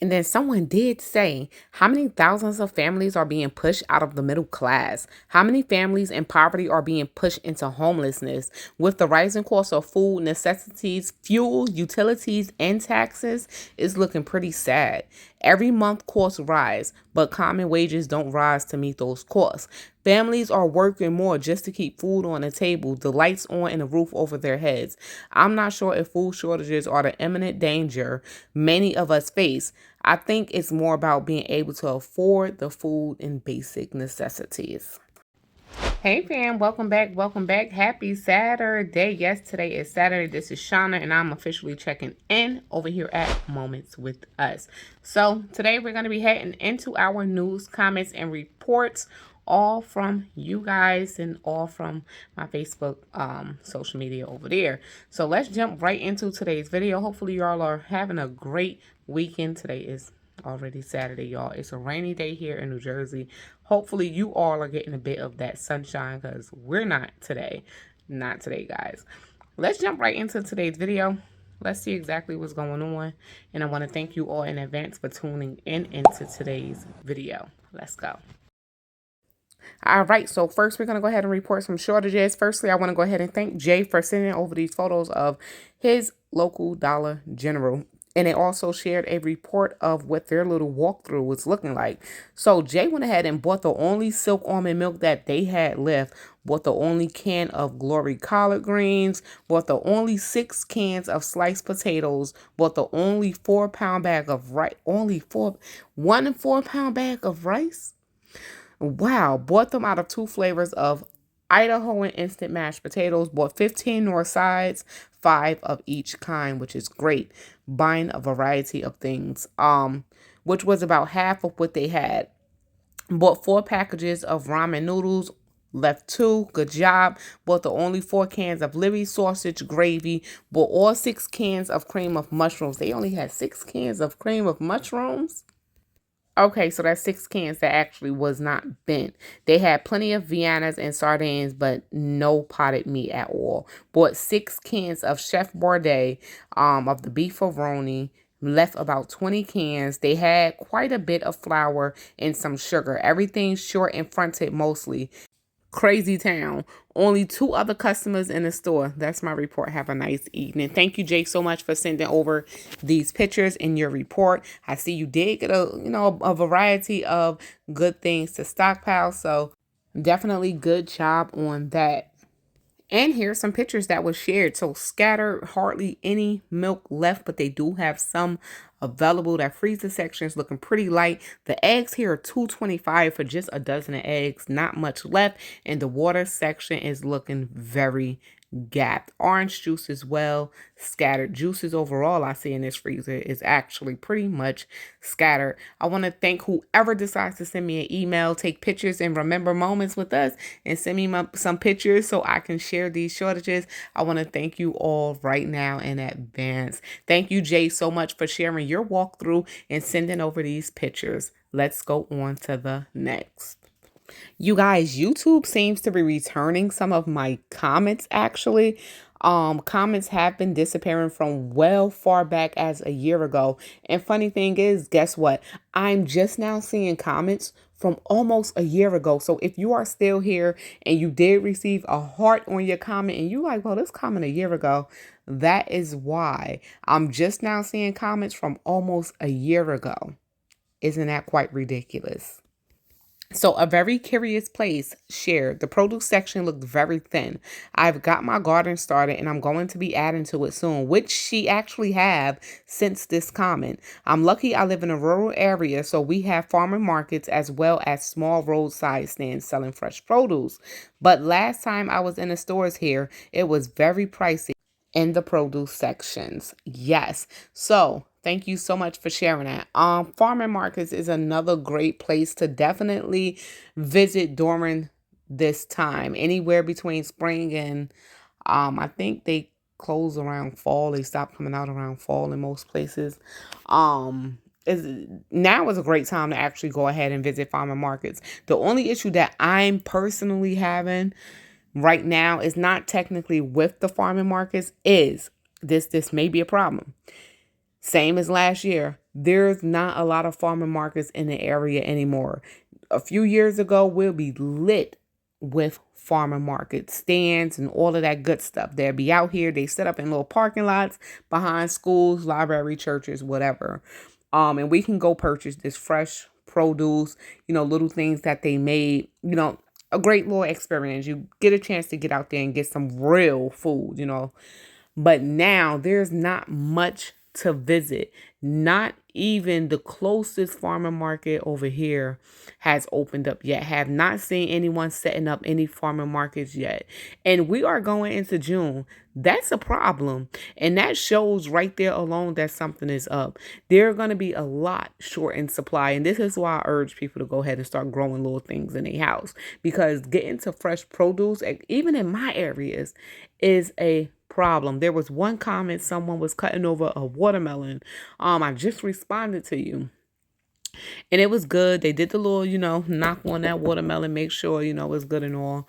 And then someone did say, how many thousands of families are being pushed out of the middle class? How many families in poverty are being pushed into homelessness? With the rising cost of food, necessities, fuel, utilities, and taxes, it's looking pretty sad. Every month costs rise, but common wages don't rise to meet those costs. Families are working more just to keep food on the table, the lights on, and a roof over their heads. I'm not sure if food shortages are the imminent danger many of us face. I think it's more about being able to afford the food and basic necessities. Hey fam, welcome back. Welcome back. Happy Saturday. Yes, today is Saturday. This is Shauna and I'm officially checking in over here at Moments with Us. So today we're going to be heading into our news, comments, and reports, all from you guys and all from my Facebook social media over there. So let's jump right into today's video. Hopefully y'all are having a great weekend. Today is already Saturday, y'all. It's a rainy day here in New Jersey. Hopefully you all are getting a bit of that sunshine, because we're not today. Not today, guys. Let's jump right into today's video. Let's see exactly what's going on. And I want to thank you all in advance for tuning in into today's video. Let's go. All right, so first we're going to go ahead and report some shortages. Firstly, I want to go ahead and thank Jay for sending over these photos of his local Dollar General. And they also shared a report of what their little walkthrough was looking like. So Jay went ahead and bought the only silk almond milk that they had left, bought the only can of Glory collard greens, bought the only 6 cans of sliced potatoes, bought the only 4-pound bag of rice, one 4-pound bag of rice. Wow, bought them out of 2 flavors of Idaho and instant mashed potatoes, bought 15 North sides, 5 of each kind, which is great. Buying a variety of things, which was about half of what they had. Bought 4 packages of ramen noodles, left 2, good job. Bought the only 4 cans of liver sausage gravy, bought all 6 cans of cream of mushrooms. They only had 6 cans of cream of mushrooms. Okay, so that's 6 cans that actually was not bent. They had plenty of Viennas and sardines, but no potted meat at all. Bought 6 cans of Chef Boyardee, of the beefaroni. Left about 20 cans. They had quite a bit of flour and some sugar. Everything short and fronted mostly. Crazy town. Only 2 other customers in the store. That's my report. Have a nice evening. Thank you, Jake, so much for sending over these pictures in your report. I see you did get a variety of good things to stockpile. So definitely good job on that. And here's some pictures that was shared. So scattered, hardly any milk left, but they do have some available. That freezer section is looking pretty light. The eggs here are $2.25 for just a dozen of eggs. Not much left. And the water section is looking very gapped. Orange juice as well. Scattered juices overall I see in this freezer is actually pretty much scattered. I want to thank whoever decides to send me an email, take pictures, and remember moments with us, and send me some pictures so I can share these shortages. I want to thank you all right now in advance. Thank you, Jay, so much for sharing your walkthrough and sending over these pictures. Let's go on to the next. You guys, YouTube seems to be returning some of my comments, actually. Comments have been disappearing from well far back as a year ago. And funny thing is, guess what? I'm just now seeing comments from almost a year ago. So if you are still here and you did receive a heart on your comment and you like, well, this comment a year ago, that is why I'm just now seeing comments from almost a year ago. Isn't that quite ridiculous? So a very curious place shared. The produce section looked very thin. I've got my garden started and I'm going to be adding to it soon, which she actually have since this comment. I'm lucky I live in a rural area, so we have farmer markets as well as small roadside stands selling fresh produce. But last time I was in the stores here, it was very pricey in the produce sections. Yes. So thank you so much for sharing that. Farmer markets is another great place to definitely visit during this time. Anywhere between spring and I think they close around fall. They stop coming out around fall in most places. Now is a great time to actually go ahead and visit farmer markets. The only issue that I'm personally having right now is not technically with the farming markets, is this may be a problem. Same as last year. There's not a lot of farmer markets in the area anymore. A few years ago, we'll be lit with farmer market stands and all of that good stuff. They'll be out here. They set up in little parking lots behind schools, library, churches, whatever. And we can go purchase this fresh produce, little things that they made, a great little experience. You get a chance to get out there and get some real food. But now there's not much to visit. Not even the closest farmer market over here has opened up yet. Have not seen anyone setting up any farmer markets yet. And we are going into June. That's a problem. And that shows right there alone that something is up. There are going to be a lot short in supply. And this is why I urge people to go ahead and start growing little things in their house. Because getting to fresh produce, even in my areas, is a problem. There was one comment, someone was cutting over a watermelon. I just responded to you. And it was good. They did the little, knock on that watermelon, make sure, it's good and all.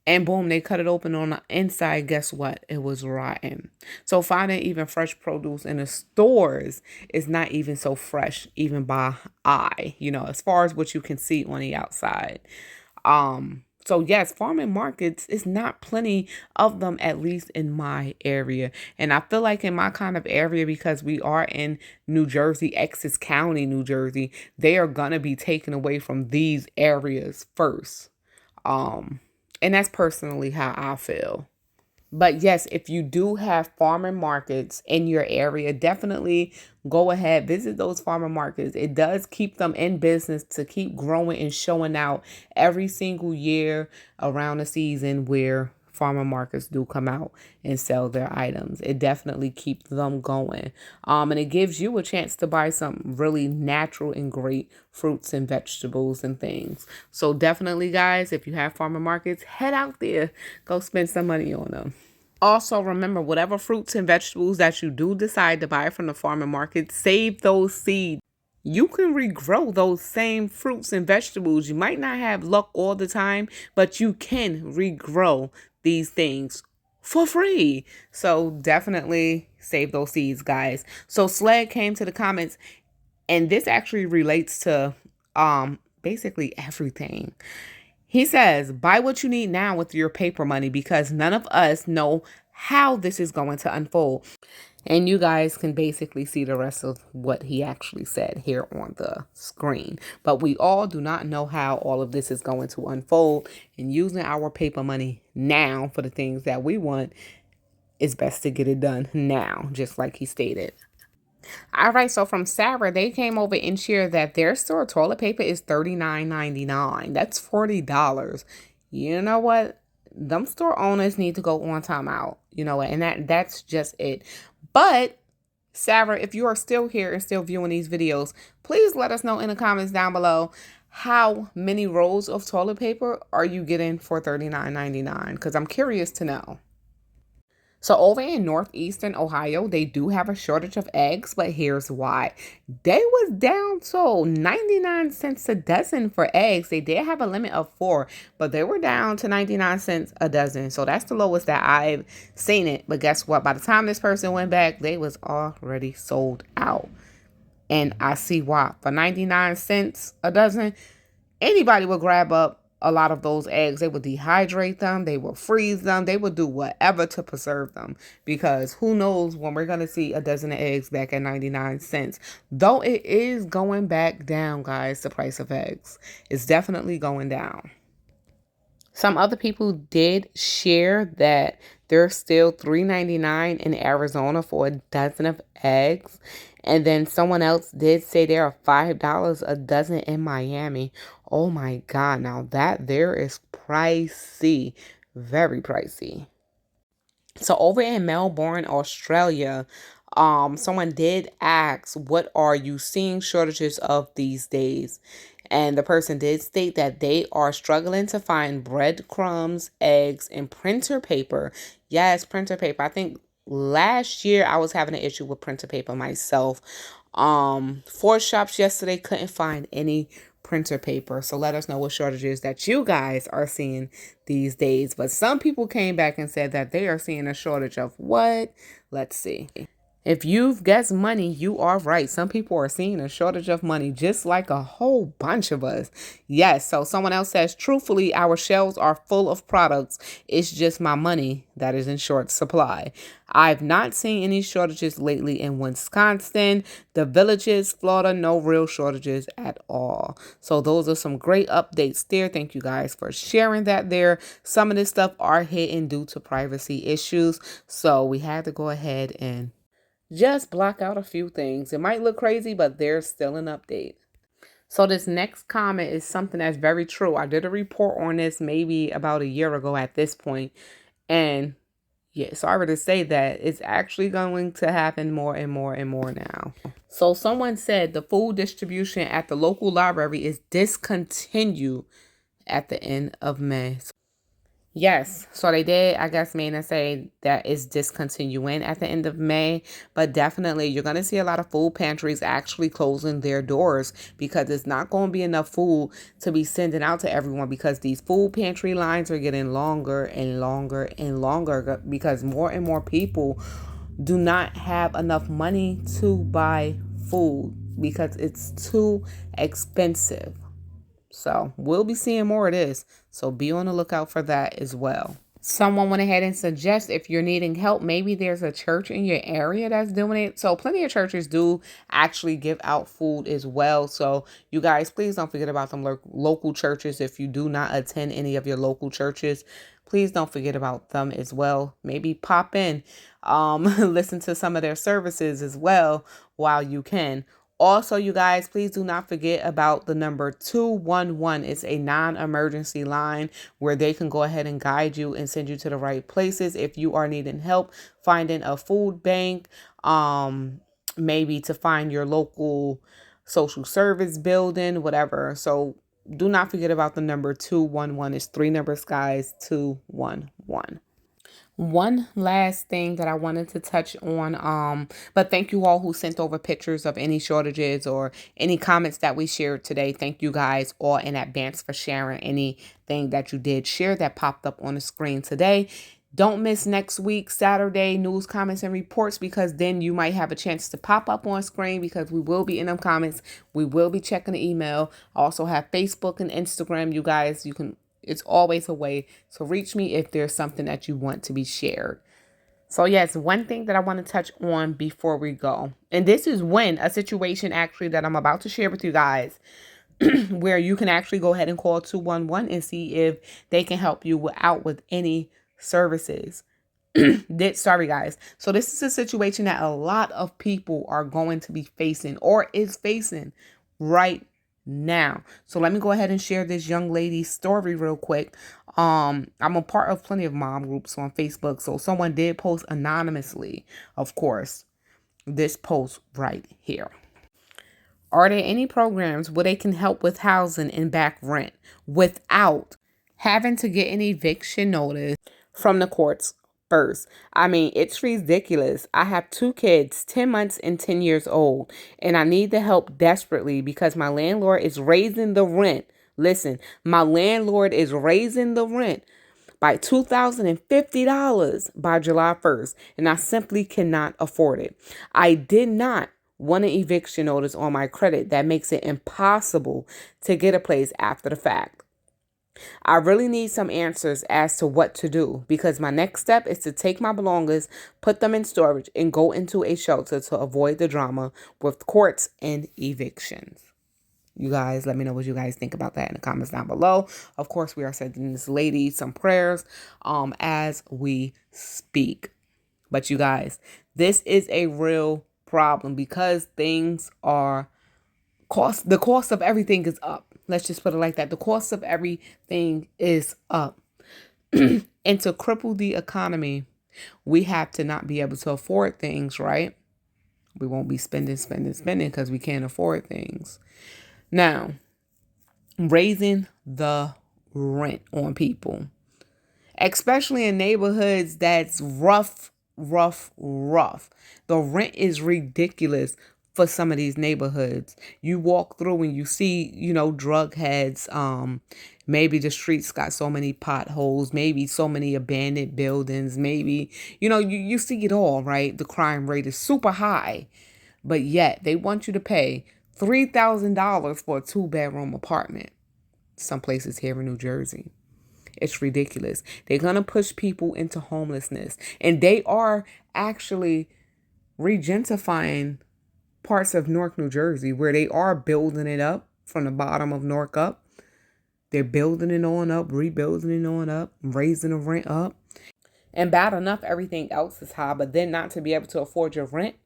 And boom, they cut it open on the inside. Guess what? It was rotten. So finding even fresh produce in the stores is not even so fresh, even by eye, as far as what you can see on the outside. So yes, farming markets is not plenty of them, at least in my area. And I feel like in my kind of area, because we are in New Jersey, Essex County, New Jersey, they are going to be taken away from these areas first. And that's personally how I feel. But yes, if you do have farmer markets in your area, definitely go ahead, visit those farmer markets. It does keep them in business to keep growing and showing out every single year around the season where farmer markets do come out and sell their items. It definitely keeps them going. And it gives you a chance to buy some really natural and great fruits and vegetables and things. So definitely, guys, if you have farmer markets, head out there, go spend some money on them. Also, remember, whatever fruits and vegetables that you do decide to buy from the farmer market, save those seeds. You can regrow those same fruits and vegetables. You might not have luck all the time, but you can regrow these things for free. So definitely save those seeds, guys. So Sled came to the comments, and this actually relates to basically everything. He says, buy what you need now with your paper money because none of us know how this is going to unfold. And you guys can basically see the rest of what he actually said here on the screen. But we all do not know how all of this is going to unfold. And using our paper money now for the things that we want is best to get it done now, just like he stated. All right, so from Sarah, they came over and shared that their store toilet paper is $39.99. That's $40. You know what? Them store owners need to go on timeout. You know what? And that's just it. But Sarah, if you are still here and still viewing these videos, please let us know in the comments down below how many rolls of toilet paper are you getting for $39.99? Because I'm curious to know. So over in northeastern Ohio, they do have a shortage of eggs, but here's why. They was down to 99 cents a dozen for eggs. They did have a limit of 4, but they were down to 99 cents a dozen. So that's the lowest that I've seen it. But guess what? By the time this person went back, they was already sold out. And I see why. For 99 cents a dozen, anybody would grab up a lot of those eggs. They would dehydrate them. They would freeze them. They would do whatever to preserve them, because who knows when we're going to see a dozen of eggs back at 99 cents. Though it is going back down, guys, the price of eggs is definitely going down. Some other people did share that they're still $3.99 in Arizona for a dozen of eggs. And then someone else did say they are $5 a dozen in Miami. Oh my God, now that there is pricey, very pricey. So over in Melbourne, Australia, someone did ask, what are you seeing shortages of these days? And the person did state that they are struggling to find breadcrumbs, eggs, and printer paper. Yes, printer paper. I think last year I was having an issue with printer paper myself. 4 shops yesterday couldn't find any printer paper. So let us know what shortages that you guys are seeing these days. But some people came back and said that they are seeing a shortage of what? Let's see. If you've guessed money, you are right. Some people are seeing a shortage of money, just like a whole bunch of us. Yes. So someone else says, truthfully, our shelves are full of products. It's just my money that is in short supply. I've not seen any shortages lately in Wisconsin, the Villages, Florida, no real shortages at all. So those are some great updates there. Thank you guys for sharing that there. Some of this stuff are hidden due to privacy issues. So we had to go ahead and just block out a few things. It might look crazy, but there's still an update. So this next comment is something that's very true. I did a report on this maybe about a year ago at this point. And yeah, sorry to say that it's actually going to happen more and more and more now. So someone said the food distribution at the local library is discontinued at the end of May. Yes, so they did, I guess, mean to say that it's discontinuing at the end of May, but definitely you're going to see a lot of food pantries actually closing their doors because it's not going to be enough food to be sending out to everyone because these food pantry lines are getting longer and longer and longer because more and more people do not have enough money to buy food because it's too expensive. So we'll be seeing more of this. So be on the lookout for that as well. Someone went ahead and suggest if you're needing help, maybe there's a church in your area that's doing it. So plenty of churches do actually give out food as well. So you guys, please don't forget about them local churches. If you do not attend any of your local churches, please don't forget about them as well. Maybe pop in, listen to some of their services as well while you can. Also, you guys, please do not forget about the number 211. It's a non-emergency line where they can go ahead and guide you and send you to the right places if you are needing help finding a food bank, maybe to find your local social service building, whatever. So do not forget about the number 211. It's 3 numbers, guys, 211. One last thing that I wanted to touch on, but thank you all who sent over pictures of any shortages or any comments that we shared today. Thank you guys all in advance for sharing anything that you did share that popped up on the screen today. Don't miss next week, Saturday, news, comments, and reports, because then you might have a chance to pop up on screen because we will be in them comments. We will be checking the email. I also have Facebook and Instagram. You guys, it's always a way to reach me if there's something that you want to be shared. So yes, one thing that I want to touch on before we go, and this is when a situation actually that I'm about to share with you guys, where you can actually go ahead and call 211 and see if they can help you out with any services. Sorry guys. So this is a situation that a lot of people are going to be facing or is facing right now. So let me go ahead and share this young lady's story real quick. I'm a part of plenty of mom groups on Facebook. So someone did post anonymously, of course, this post right here. Are there any programs where they can help with housing and back rent without having to get an eviction notice from the courts first? I mean, it's ridiculous. I have 2 kids, 10 months and 10 years old, and I need the help desperately because my landlord is raising the rent. Listen, my landlord is raising the rent by $2,050 by July 1st, and I simply cannot afford it. I did not want an eviction notice on my credit that makes it impossible to get a place after the fact. I really need some answers as to what to do because my next step is to take my belongings, put them in storage, and go into a shelter to avoid the drama with courts and evictions. You guys, let me know what you guys think about that in the comments down below. Of course, we are sending this lady some prayers as we speak. But you guys, this is a real problem because things are the cost of everything is up. Let's just put it like that. The cost of everything is up. And to cripple the economy, we have to not be able to afford things, right? We won't be spending because we can't afford things. Now, raising the rent on people, especially in neighborhoods that's rough. The rent is ridiculous for some of these neighborhoods. You walk through and you see, drug heads. Maybe the streets got so many potholes, maybe so many abandoned buildings, maybe, you see it all, right? The crime rate is super high, but yet they want you to pay $3,000 for a 2-bedroom apartment. Some places here in New Jersey. It's ridiculous. They're going to push people into homelessness, and they are actually regentrifying parts of Newark, New Jersey, where they are building it up from the bottom of Newark up. They're building it on up, rebuilding it on up, raising the rent up. And bad enough, everything else is high, but then not to be able to afford your rent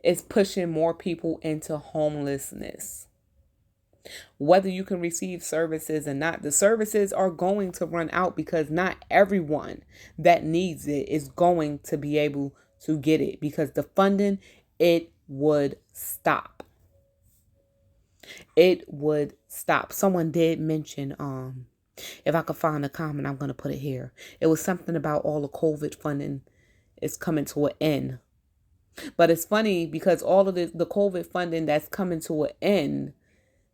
is pushing more people into homelessness. Whether you can receive services or not, the services are going to run out because not everyone that needs it is going to be able to get it, because the funding, it would stop. It would stop. Someone did mention, if I could find a comment, I'm going to put it here. It was something about all the COVID funding is coming to an end. But it's funny because all of the COVID funding that's coming to an end,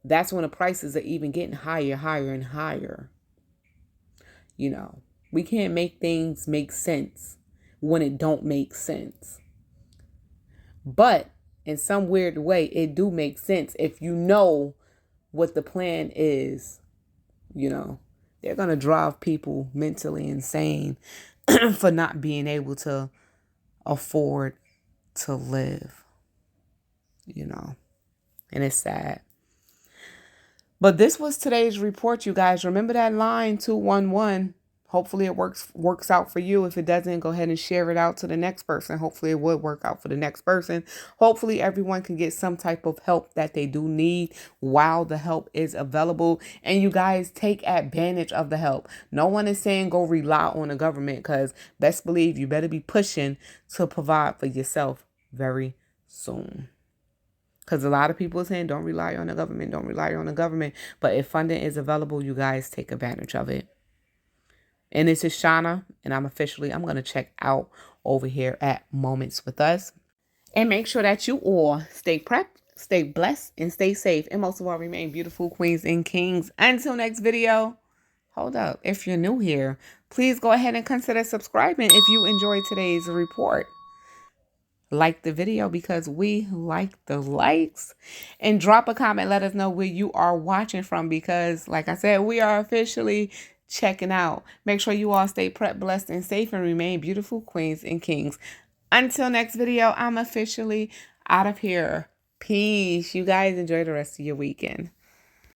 that's when the prices are even getting higher, higher, and higher. We can't make things make sense when it don't make sense. But in some weird way, it do make sense if you know what the plan is. They're going to drive people mentally insane for not being able to afford to live, and it's sad. But this was today's report, you guys. Remember that line 211. Hopefully it works out for you. If it doesn't, go ahead and share it out to the next person. Hopefully it would work out for the next person. Hopefully everyone can get some type of help that they do need while the help is available. And you guys take advantage of the help. No one is saying go rely on the government, because best believe you better be pushing to provide for yourself very soon. Because a lot of people are saying don't rely on the government, don't rely on the government. But if funding is available, you guys take advantage of it. And this is Shauna, and I'm going to check out over here at Moments with Us. And make sure that you all stay prepped, stay blessed, and stay safe. And most of all, remain beautiful queens and kings. Until next video. Hold up. If you're new here, please go ahead and consider subscribing if you enjoyed today's report. Like the video because we like the likes, and drop a comment. Let us know where you are watching from, because like I said, we are officially checking out. Make sure you all stay prepped, blessed, and safe, and remain beautiful queens and kings. Until next video, I'm officially out of here. Peace. You guys enjoy the rest of your weekend.